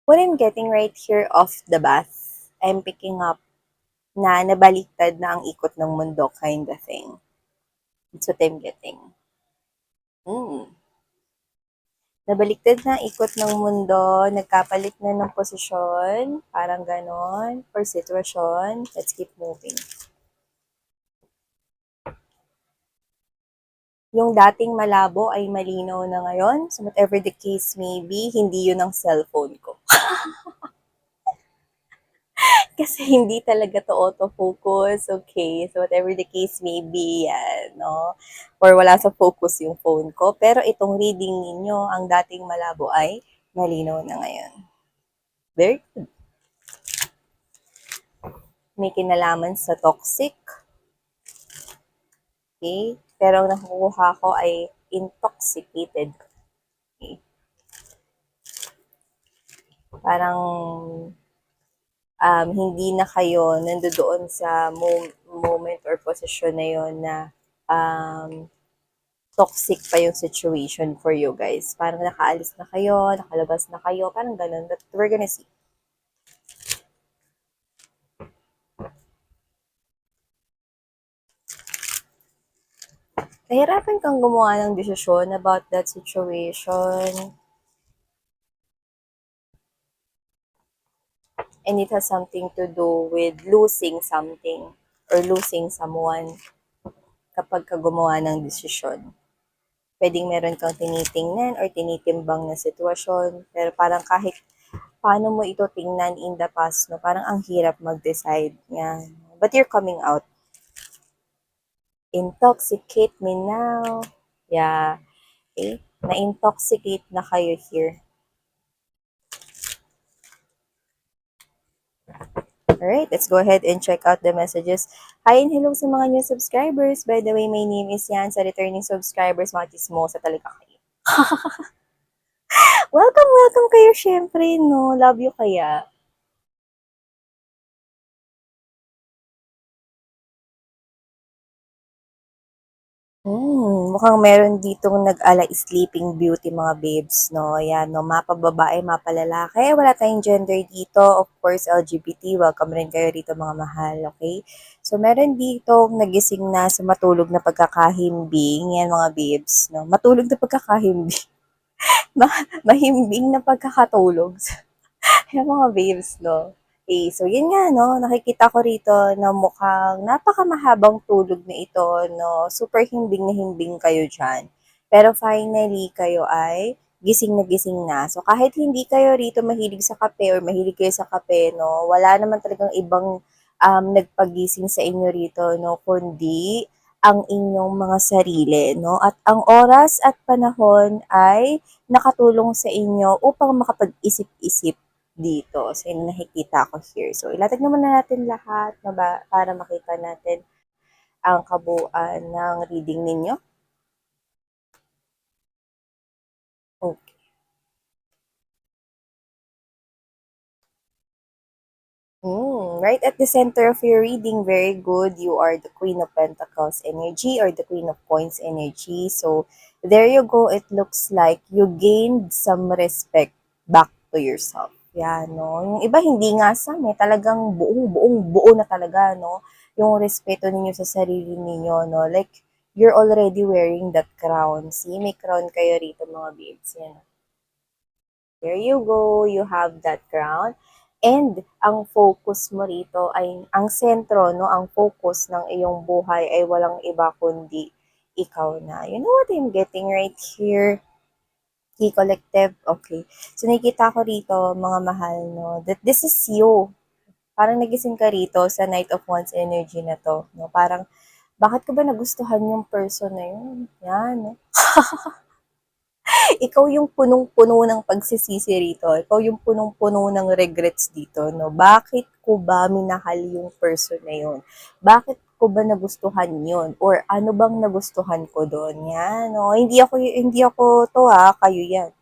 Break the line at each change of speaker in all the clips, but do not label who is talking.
What I'm getting right here off the bat, I'm picking up na nabaliktad na ang ikot ng mundo kind of thing. That's what I'm getting. Mm. Nabaliktad na ang ikot ng mundo, nagkapalit na ng posisyon, parang ganon, or sitwasyon. Let's keep moving. Yung dating malabo ay malinaw na ngayon. So whatever the case may be, hindi yun ang cellphone ko. Kasi hindi talaga to autofocus, okay? So, whatever the case may be, yan, no? Or wala sa focus yung phone ko. Pero itong reading ninyo, ang dating malabo ay malinaw na ngayon. Very good. May kinalaman sa toxic. Okay? Pero ang nakukuha ko ay intoxicated. Okay? Parang hindi na kayo nandoon sa moment or position na yon na toxic pa yung situation for you guys. Parang nakaalis na kayo, nakalabas na kayo, parang ganun. But we're gonna see. Nahirapan kang gumawa ng desisyon about that situation. And it has something to do with losing something or losing someone kapag ka gumawa ng desisyon. Pwedeng meron kang tinitingnan or tinitimbang na sitwasyon, pero parang kahit paano mo ito tingnan in the past, no? Parang ang hirap mag-decide. Yan. But you're coming out. Intoxicate me now. Yeah. Okay? Na-intoxicate na kayo here. Alright, let's go ahead and check out the messages. Hi and hello sa mga new subscribers. By the way, my name is Yan. Sa returning subscribers, mga chismosa talaga kayo. Welcome kayo syempre, no? Love you kaya. Mukhang meron ditong nag-ala Sleeping Beauty mga babes, no? Yan, no? Mapa babae, mapa lalaki. Wala tayong gender dito. Of course, LGBT. Welcome rin kayo dito mga mahal, okay? So, meron ditong nagising na sa matulog na pagkakahimbing. Yan mga babes, no? Matulog na pagkakahimbing. Mahimbing na pagkakatulog. Yung mga babes, no? Eh, so yun nga, no, nakikita ko rito na mukhang napakamahabang tulog na ito, no, super himbing na himbing kayo dyan. Pero finally, kayo ay gising na gising na. So kahit hindi kayo rito mahilig sa kape or mahilig kayo sa kape, no, wala naman talagang ibang nagpagising sa inyo rito, no, kundi ang inyong mga sarili, no? At ang oras at panahon ay nakatulong sa inyo upang makapag-isip-isip dito sa nakikita ko here. So, ilatag naman na natin lahat na para makita natin ang kabuuan ng reading ninyo. Okay. Right at the center of your reading, very good. You are the Queen of Pentacles energy or the Queen of Coins energy. So, there you go. It looks like you gained some respect back to yourself. Yan, no? Yung iba hindi nga may talagang buo na talaga, no? Yung respeto ninyo sa sarili ninyo, no? Like, you're already wearing that crown. See, may crown kayo rito, mga babes. Yan. There you go. You have that crown. And ang focus mo rito ay, ang sentro, no, ang focus ng iyong buhay ay walang iba kundi ikaw na. You know what I'm getting right here? Key Collective, okay. So nakikita ko rito, mga mahal, no, that this is you. Parang nagising ka rito sa Knight of Wands energy na to, no? Parang, bakit ko ba nagustuhan yung person na yun? Yan, no? Ikaw yung punong-puno ng pagsisisi rito. Ikaw yung punong-puno ng regrets dito, no? Bakit ko ba minahal yung person na yun? Bakit ko ba nagustuhan yun? Or ano bang nagustuhan ko doon? Yan, no? Hindi ako to ha, kayo yan.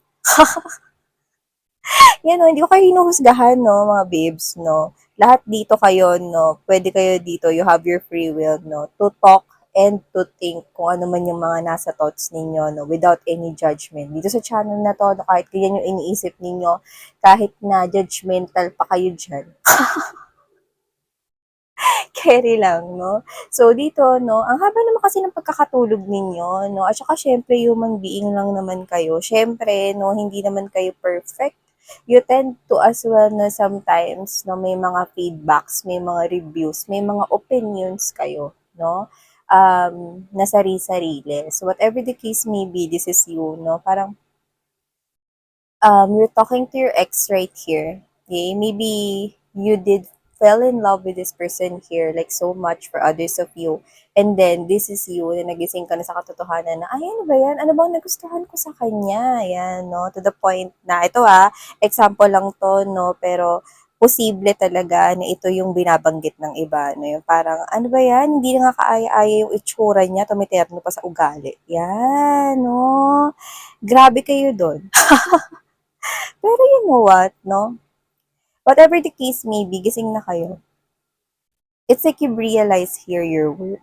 Yan, no? Hindi ko kayo hinuhusgahan, no, mga babes, no? Lahat dito kayo, no? Pwede kayo dito, you have your free will, no? To talk and to think kung ano man yung mga nasa thoughts ninyo, no, without any judgment. Dito sa channel na to, no, kahit ganyan yung iniisip ninyo, kahit na judgmental pa kayo dyan, carry lang, no? So, dito, no, ang haba naman kasi ng pagkakatulog ninyo, no? At saka, syempre, human being lang naman kayo. Syempre, no, hindi naman kayo perfect. You tend to as well na sometimes, no, may mga feedbacks, may mga reviews, may mga opinions kayo, no? Na sari-sarili. So, whatever the case may be, this is you, no? Parang, you're talking to your ex right here. Okay, maybe you did fell in love with this person here like so much for others of you, and then this is you na nagising ka na sa katotohanan na ay ano ba yan, ano bang nagustuhan ko sa kanya, yan, no, to the point na ito, example lang to, no, pero posible talaga na ito yung binabanggit ng iba, no, yung parang ano ba yan, hindi na nga kaaya-aya yung itsura niya, tumiterno pa sa ugali, yan, no, grabe kayo doon. Pero you know what, no? Whatever the case may be, gising na kayo. It's like you realize here your worth.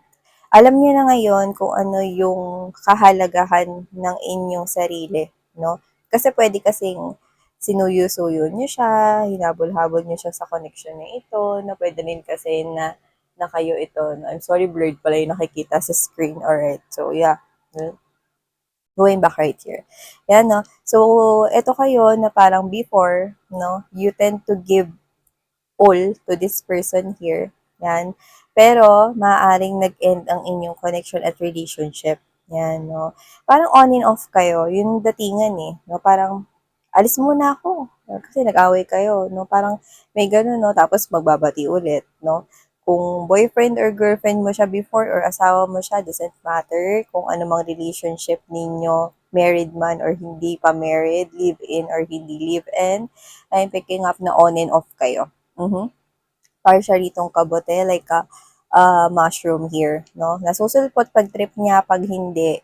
Alam niyo na ngayon kung ano yung kahalagahan ng inyong sarili, no? Kasi pwede kasing sinuyo-suyo niyo siya, hinabol-habol niyo siya sa connection na ito, na pwede rin kasi na kayo ito. No? I'm sorry, blurred pala yung nakikita sa screen. Alright, so yeah. Going back right here. Yan, no? So, eto kayo na parang before, no? You tend to give all to this person here. Yan. Pero, maaaring nag-end ang inyong connection at relationship. Yan, no? Parang on and off kayo. Yung datingan eh. No? Parang, alis muna ako. Kasi nag-away kayo, no? Parang may ganun, no? Tapos magbabati ulit, no? Kung boyfriend or girlfriend mo siya before or asawa mo siya, doesn't matter kung ano mang relationship ninyo, married man or hindi pa married, live-in or hindi live-in, I'm picking up na on and off kayo. Partially itong kabote, like a mushroom here, no? Nasusulpot pag trip niya, pag hindi,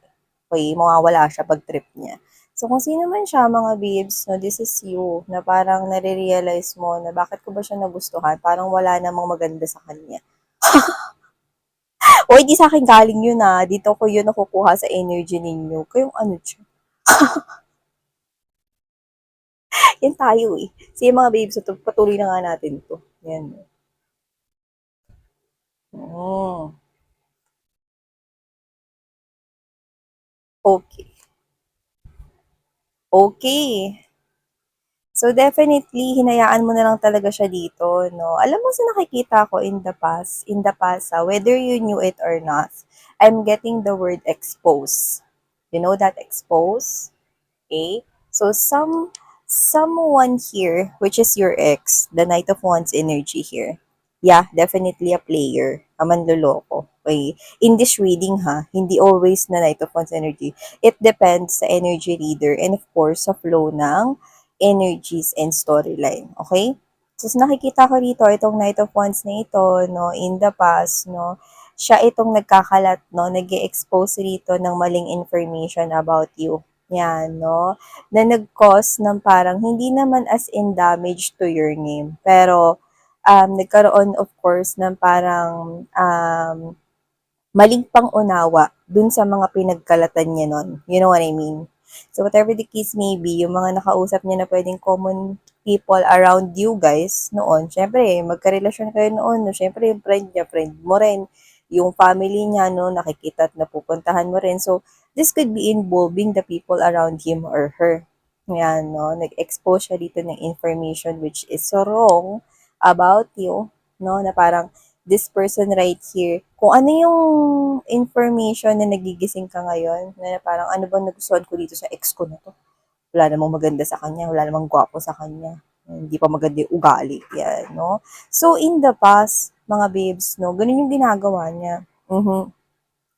okay, mawawala siya pag trip niya. So, kung sino man siya, mga babes, no, this is you, na parang nare-realize mo na bakit ko ba siya nagustuhan, parang wala namang maganda sa kanya. O, hindi sa akin galing yun dito ko yun nakukuha sa energy ninyo. Kayong ano siya. Yan tayo eh. Sige mga babes, ito, patuloy na nga natin to. Yan. Mm. Okay. Okay. So, definitely, hinayaan mo na lang talaga siya dito, no? Alam mo sa nakikita ko in the past, whether you knew it or not, I'm getting the word expose. You know that expose? Okay? So, someone here, which is your ex, the Knight of Wands energy here. Yeah, definitely a player. A manloloko. Okay? In this reading, hindi always na Knight of Wands energy. It depends sa energy reader and of course, sa flow ng energies and storyline. Okay? So, nakikita ko dito, itong Knight of Wands na ito, no, in the past, no, siya itong nagkakalat, no, nag-expose rito ng maling information about you. Yan, no, na nag-cause ng parang hindi naman as in damage to your name, pero nagkaroon of course ng parang maling pang-unawa dun sa mga pinagkalatan niya nun. You know what I mean? So whatever the case may be, yung mga nakausap niya na pwedeng common people around you guys noon, syempre, magkarelasyon kayo noon, no? Syempre, yung friend niya, friend mo rin, yung family niya, no, nakikita at napupuntahan mo rin. So, this could be involving the people around him or her. Yan, no, nag-expose siya dito ng information which is wrong about you, no, na parang, this person right here, kung ano yung information na nagigising ka ngayon, na parang ano bang nagustuhan ko dito sa ex ko na to. Wala namang maganda sa kanya, wala namang gwapo sa kanya. Hindi pa maganda yung ugali. Yan, no? So, in the past, mga babes, no, ganun yung ginagawa niya.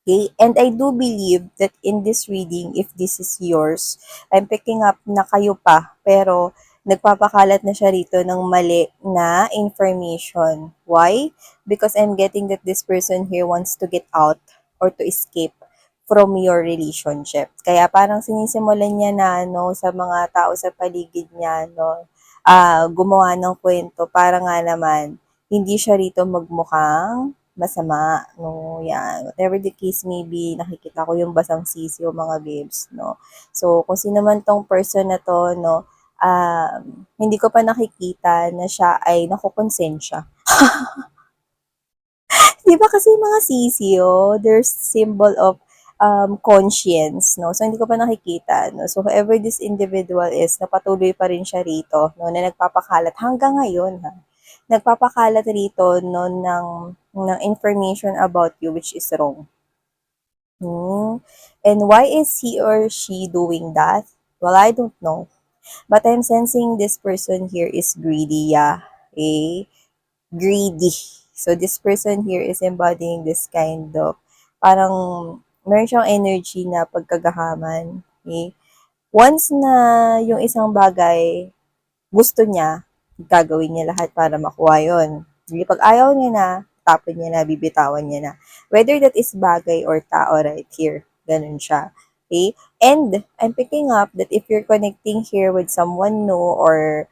Okay? And I do believe that in this reading, if this is yours, I'm picking up na kayo pa, pero nagpapakalat na siya rito ng mali na information. Why? Because I'm getting that this person here wants to get out or to escape from your relationship. Kaya parang sinisimulan niya na sa mga tao sa paligid niya gumawa ng kwento para nga naman hindi siya rito magmukhang masama, no? Yan. Whatever the case may be, nakikita ko yung basang sisiyo, mga babes, no? So, kung sino man tong person na to, no, hindi ko pa nakikita na siya ay nakukonsensya. Di ba kasi mga sisiyo, there's symbol of conscience, no? So, hindi ko pa nakikita, no? So, whoever this individual is, napatuloy pa rin siya rito, no? Na nagpapakalat hanggang ngayon, ha? Nagpapakalat rito, no, ng information about you which is wrong. And why is he or she doing that? Well, I don't know. But I'm sensing this person here is greedy, yeah. Okay? Greedy. So this person here is embodying this kind of parang meron siyang energy na pagkagahaman. Okay? Once na yung isang bagay gusto niya, gagawin niya lahat para makuha yon. Hindi pag ayaw niya na, tapon niya na, bibitawan niya na. Whether that is bagay or tao right here. Ganun siya. Okay? And I'm picking up that if you're connecting here with someone new or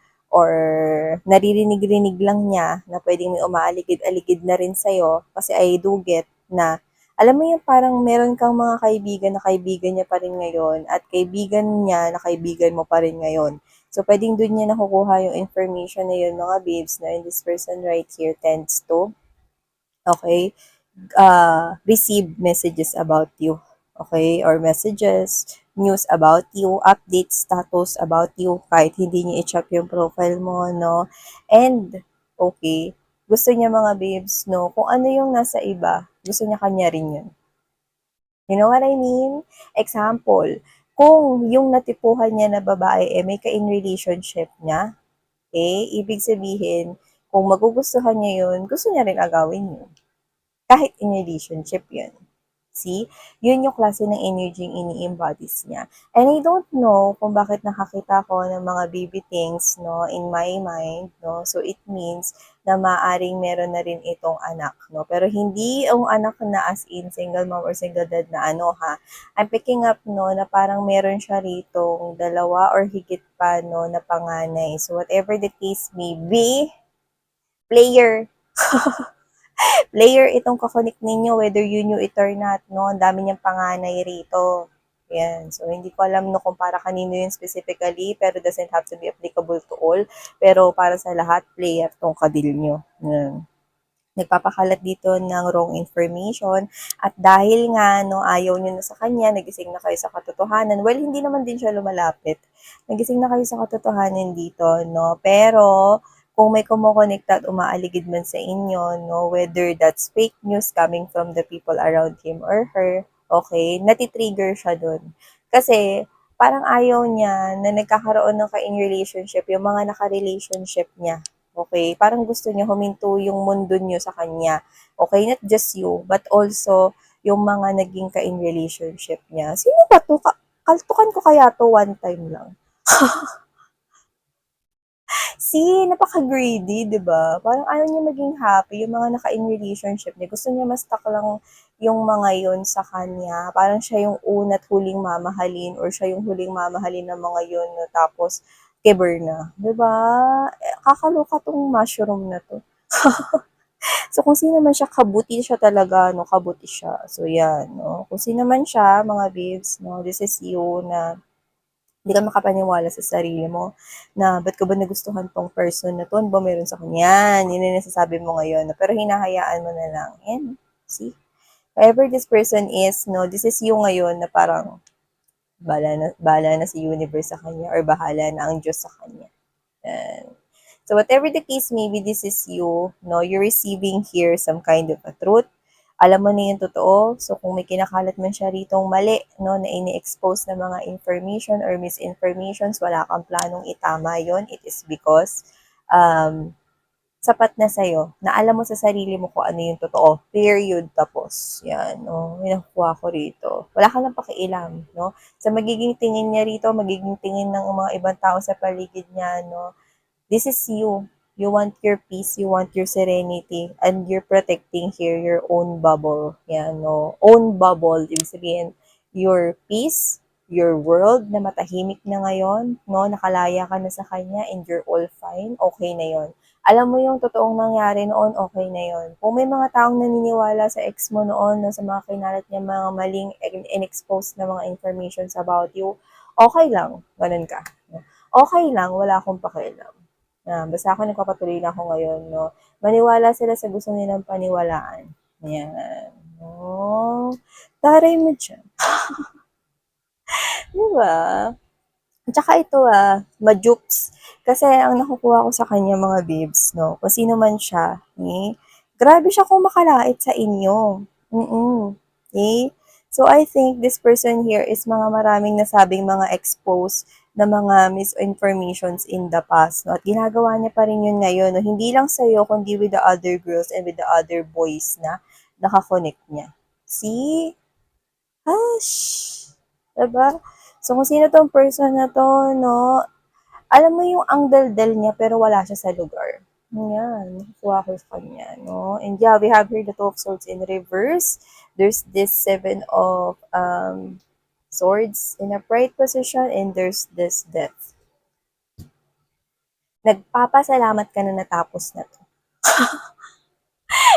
naririnig-rinig lang niya na pwedeng may umaaligid-aligid na rin sa'yo kasi I do get na alam mo yung parang meron kang mga kaibigan na kaibigan niya pa rin ngayon at kaibigan niya na kaibigan mo pa rin ngayon. So, pwedeng dun niya nakukuha yung information na yun, mga babes, na this person right here tends to, okay, receive messages about you, okay, or messages, news about you, update status about you, kahit hindi niya i-check yung profile mo, no, and, okay, gusto niya mga babes, no, kung ano yung nasa iba, gusto niya kanya rin yun. You know what I mean? Example, kung yung natipuhan niya na babae, may ka-in relationship niya, okay, ibig sabihin, kung magugustuhan niya yun, gusto niya rin agawin yun. Kahit in relationship yun. See? Yun yung klase ng energy yung ini-embodies niya. And I don't know kung bakit nakakita ko ng mga baby things, no, in my mind, no. So, it means na maaring meron na rin itong anak, no. Pero hindi yung anak na as in single mom or single dad na ano, ha. I'm picking up, no, na parang meron siya rito dalawa or higit pa, no, na panganay. So, whatever the case may be, player. Player itong kakonik ninyo, whether you knew it or not, no? Ang dami niyang panganay rito. Yan. So, hindi ko alam no kung para kanino yun specifically, pero doesn't have to be applicable to all. Pero para sa lahat, player tong kadil nyo. Yan. Nagpapakalat dito ng wrong information at dahil nga no ayaw niyo na sa kanya, nagising na kayo sa katotohanan. Well, hindi naman din siya lumalapit. Nagising na kayo sa katotohanan dito, no? Pero kung may kumukonekta at umaaligid man sa inyo, no, whether that's fake news coming from the people around him or her, okay, natitrigger siya dun. Kasi parang ayaw niya na nagkakaroon ng ka-in relationship yung mga naka-relationship niya. Okay, parang gusto niya huminto yung mundo niyo sa kanya. Okay, not just you, but also yung mga naging ka-in relationship niya. Sino ba to? Kaltukan ko kaya to one time lang. Napaka-greedy, 'di ba? Parang ayaw niya maging happy, yung mga naka-in relationship niya. Gusto niya ma-stuck lang yung mga yon sa kanya. Parang siya yung una't huling mamahalin or siya yung huling mamahalin ng mga yon, no? Tapos kiber na, 'di ba? Kakaloka tong mushroom na to. So, kung sino man siya, kabuti siya talaga, no? Kabuti siya. So, yan, no? Kung sino man siya, mga babes, no? This is you na hindi ka makapaniwala sa sarili mo na ba't ko ba nagustuhan tong person na to? Ano ba meron sa kanya? Yun yung nasasabi mo ngayon. No? Pero hinahayaan mo na lang. Yan. See? Whoever this person is, no, this is you ngayon na parang bala na si universe sa kanya or bahala na ang Diyos sa kanya. Yan. So whatever the case may be, this is you, no, you're receiving here some kind of a truth. Alam mo na yung totoo. So kung may kinakalat man siya ritong mali, no, na ini-expose na mga information or misinformations, wala kang planong itama yon. It is because sapat na sa'yo na alam mo sa sarili mo kung ano yung totoo. Period. Tapos, yan, no, yung nakuha ko rito. Wala ka lang pakialam, no. Sa magiging tingin niya rito, magiging tingin ng mga ibang tao sa paligid niya, no, this is you. You want your peace, you want your serenity, and you're protecting here your own bubble. Yan, no? Own bubble. Ibig sabihin, your peace, your world na matahimik na ngayon, no? Nakalaya ka na sa kanya and you're all fine. Okay na yon. Alam mo yung totoong nangyari noon, okay na yun. Kung may mga taong naniniwala sa ex mo noon na sa mga kinalat niya mga maling in-expose na mga informations about you, okay lang, ganun ka. Okay lang, wala akong pakialam. Basta ako nagpapatuloy na ako ngayon, no? Maniwala sila sa gusto nilang paniwalaan. Ayan. Oh, taray mo dyan. Diba? At saka ito ma-jokes. Kasi ang nakukuha ko sa kanya mga babes, no, kung sino man siya, grabe siya kung makalait sa inyo. Okay? So I think this person here is mga maraming nasabing mga exposed na mga misinformations in the past. No? At ginagawa niya pa rin yun ngayon. No? Hindi lang sa'yo, kundi with the other girls and with the other boys na nakakonect niya. See? Hush! Diba? So, kung sino tong person na to, no, alam mo yung ang daldal niya pero wala siya sa lugar. Yan, nakukuha ko sa kanya, no? And yeah, we have here the Two of Swords in reverse. There's this Seven of Swords in a upright position and there's this Death. Nagpapasalamat ka na natapos na to.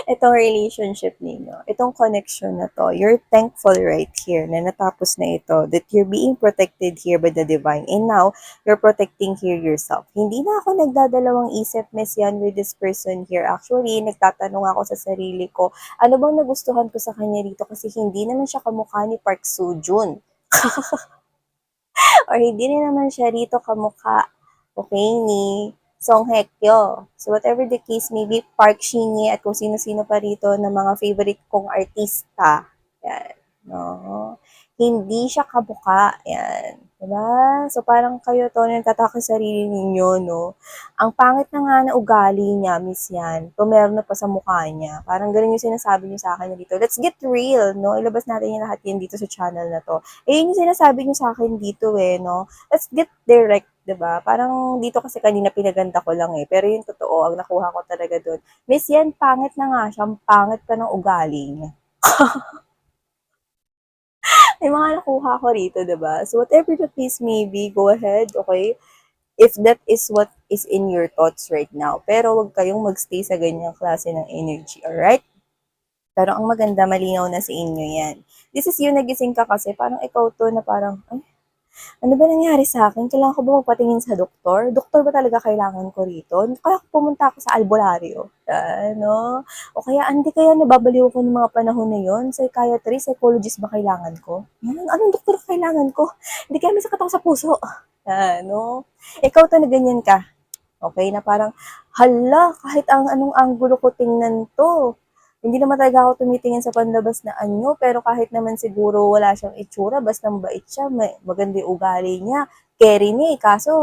Itong relationship ninyo, itong connection na to, you're thankful right here na natapos na ito, that you're being protected here by the divine. And now, you're protecting here yourself. Hindi na ako nagdadalawang isip, Miss Yan, with this person here. Actually, nagtatanong ako sa sarili ko, ano bang nagustuhan ko sa kanya dito? Kasi hindi naman siya kamukha ni Park Soo-joon. Or hindi rin naman siya rito kamukha, okay, ni Song Hye Kyo. So whatever the case may be, Park Shin-hye at kung sino-sino pa rito na mga favorite kong artista. Yan. No? Hindi siya kabuka. Yan. Diba? So parang kayo to, nagtataka sa sarili ninyo, no? Ang pangit na nga na ugali niya, Miss Yan. Tumerno pa sa mukha niya. Parang ganun yung sinasabi niyo sa akin dito. Let's get real, no? Ilabas natin yung lahat yan dito sa channel na to. Yun yung sinasabi niyo sa akin dito no? Let's get direct, 'di ba? Parang dito kasi kanina pinaganda ko lang pero yung totoo, ang nakuha ko talaga doon. Miss Yan, pangit na nga siya, pangit pa ng ugali niya. May mga nakuha ko rito, 'di ba? So whatever the case may be, go ahead, okay? If that is what is in your thoughts right now. Pero wag kayong magstay sa ganyang klase ng energy, alright? Pero ang maganda, malinaw na sa inyo yan. This is you, nagising ka kasi, parang ikaw to na parang, ay, ano ba nangyari sa akin? Kailangan ko ba magpatingin sa doktor? Doktor ba talaga kailangan ko rito? Kaya pumunta ako sa albularyo. Ano? O kaya, hindi kaya nababaliw ko ng mga panahon na yon? Psychiatrist, psychologist ba kailangan ko? Yan, anong doktor kailangan ko? Hindi kaya may sakit ako sa puso. Ano? Ikaw to na ganyan ka. Okay, na parang, hala, kahit ang anong anggulo ko tingnan to, hindi naman talaga ako tumitingin sa panlabas na anyo, pero kahit naman siguro wala siyang itsura, basta mabait siya, maganda yung ugali niya, carry niya kaso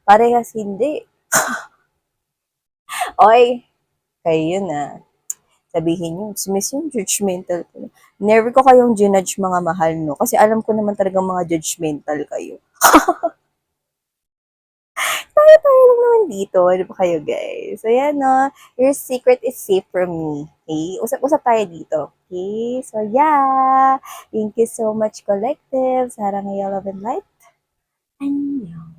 parehas hindi. Oy, kayo na. Sabihin niyo, Miss yung judgmental ko. Never ko kayong ginudge mga mahal, no? Kasi alam ko naman talagang mga judgmental kayo. Tayo lang naman dito. Ano pa kayo, guys? So, yan, no? Your secret is safe from me. Okay? Usap-usap tayo dito. Okay? So, yeah. Thank you so much, Collective. Sarang Love and Light. Annyeong.